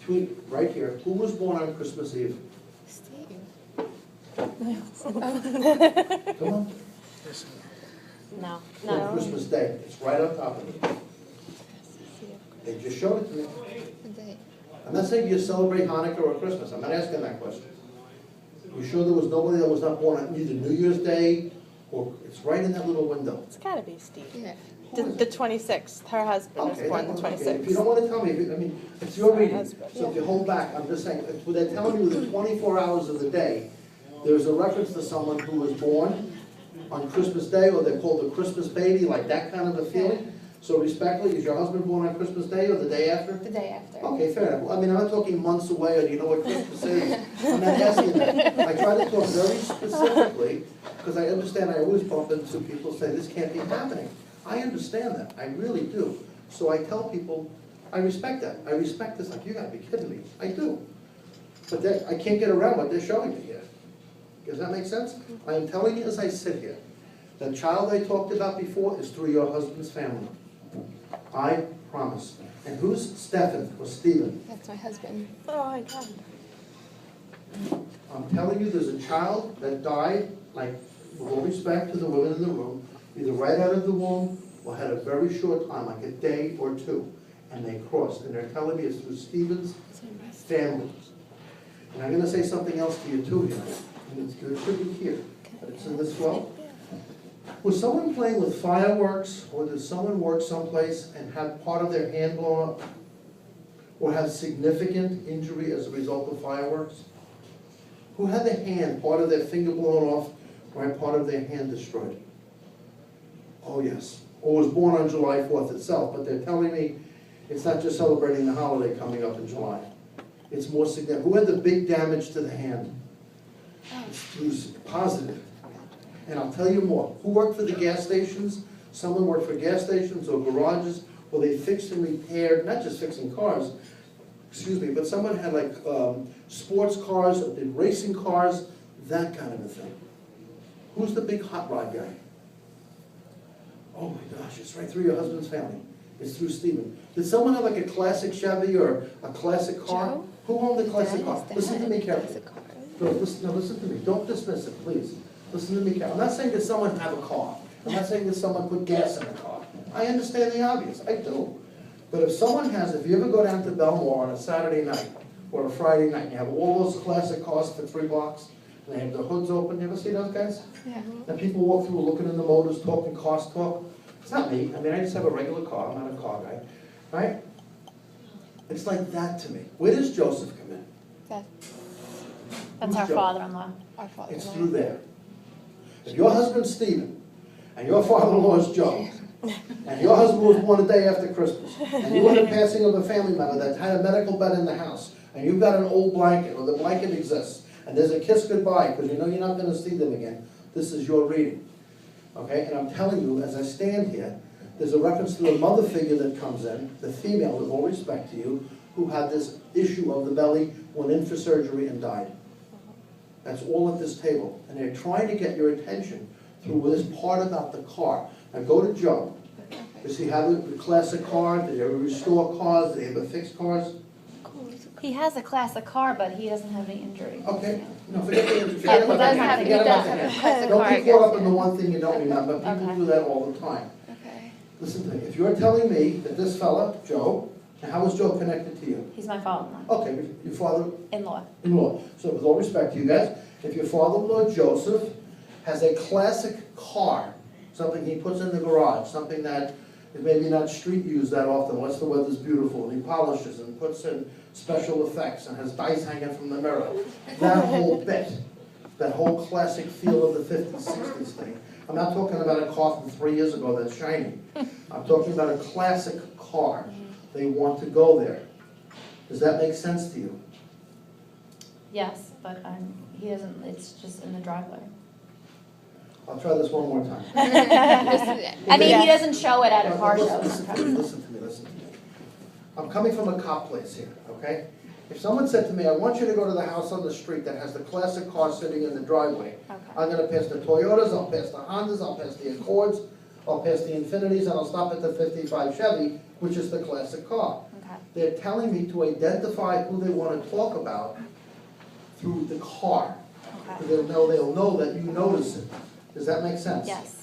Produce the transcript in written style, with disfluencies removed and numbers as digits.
right here, who was born on Christmas Eve? Steve. Come on. No. Or Christmas Day, it's right on top of it. They just showed it to me. I'm not saying you celebrate Hanukkah or Christmas, I'm not asking that question. You sure there was nobody that was not born on either New Year's Day, or it's right in that little window? It's gotta be Steve. Yeah. The 26th, her husband was born the Okay, 26th. if you don't want to tell me, I mean, it's your reading, husband, so if you hold back, I'm just saying, if they're telling you within 24 hours of the day, there's a reference to someone who was born on Christmas Day, or they're called a Christmas baby, like that kind of a feeling. So respectfully, is your husband born on Christmas Day or the day after? The day after. Okay, fair enough. I mean, I'm not talking months away, or do you know what Christmas is? I'm not asking that. I try to talk very specifically, because I understand I always bump into people say, this can't be happening. I understand that, I really do. So I tell people, I respect that. I respect this, like, you gotta be kidding me. I do. But I can't get around what they're showing me here. Does that make sense? I am telling you as I sit here, the child I talked about before is through your husband's family. I promise. And who's Stephen or Stephen? That's my husband. Oh my God. I'm telling you, there's a child that died, like, with all respect to the women in the room, either right out of the womb or had a very short time, like a day or two, and they crossed. And they're telling me it's through Stephen's family. And I'm going to say something else to you too here. And it should be here, but it's in this flow. Was someone playing with fireworks, or did someone work someplace and have part of their hand blown up? Or have significant injury as a result of fireworks? Who had their hand, part of their finger blown off, or had part of their hand destroyed? Oh yes. Or was born on July 4th itself, but they're telling me it's not just celebrating the holiday coming up in July. It's more significant. Who had the big damage to the hand? It was positive. And I'll tell you more. Who worked for the gas stations? Someone worked for gas stations or garages where they fixed and repaired, not just fixing cars, excuse me, but someone had like sports cars, or did racing cars, that kind of a thing. Who's the big hot rod guy? Oh my gosh, it's right through your husband's family. It's through Stephen. Did someone have like a classic Chevy or a classic car? Joe? Who owned the classic car? Listen to me carefully. Classic car. Listen to me. Don't dismiss it, please. Listen to me carefully. I'm not saying that someone have a car. I'm not saying that someone put gas in a car. I understand the obvious. I do. But if someone has, if you ever go down to Belmore on a Saturday night or a Friday night, you have all those classic cars for $3, and they have the hoods open. You ever see those guys? Yeah. And people walk through looking in the motors, talking cost talk. It's not me. I mean, I just have a regular car. I'm not a car guy. Right? It's like that to me. Where does Joseph come in? That's Who's our Joe? father-in-law. Our father. It's through there. If your husband's Stephen, and your father-in-law is Joe, and your husband was born the day after Christmas, and you had a passing of a family member that had a medical bed in the house, and you've got an old blanket, or the blanket exists, and there's a kiss goodbye, because you know you're not going to see them again, this is your reading. Okay? And I'm telling you, as I stand here, there's a reference to the mother figure that comes in, the female, with all respect to you, who had this issue of the belly, went in for surgery and died. That's all at this table. And they're trying to get your attention through this part about the car. Now go to Joe. Does he have a classic car? Did he ever restore cars? Did he ever fix cars? He has a classic car, but he doesn't have any injuries. Okay. No, forget the injury. Yeah, Forget about he does that. have- Forget he about does that. have a classic Don't car, be I caught up guess. in the one thing you don't remember. People Okay. do that all the time. Okay. Listen to me. If you're telling me that this fella, Joe, and how was Joe connected to you? He's my father-in-law. Okay, your father In-law. So with all respect to you guys, if your father-in-law Joseph has a classic car, something he puts in the garage, something that is maybe not street used that often, unless the weather's beautiful, and he polishes and puts in special effects and has dice hanging from the mirror, that whole bit, that whole classic feel of the 50s, 60s thing. I'm not talking about a car from 3 years ago that's shiny. I'm talking about a classic car. They want to go there. Does that make sense to you? Yes, but he doesn't, it's just in the driveway. I'll try this one more time. I mean, he doesn't show it at a car show. Listen to me, listen to me, listen to me. I'm coming from a cop place here, okay? If someone said to me, I want you to go to the house on the street that has the classic car sitting in the driveway, Okay. I'm gonna pass the Toyotas, I'll pass the Hondas, I'll pass the Accords, I'll pass the Infinities, and I'll stop at the 55 Chevy, which is the classic car. Okay. They're telling me to identify who they wanna talk about through the car. okay, They'll know that you notice it. Does that make sense? yes.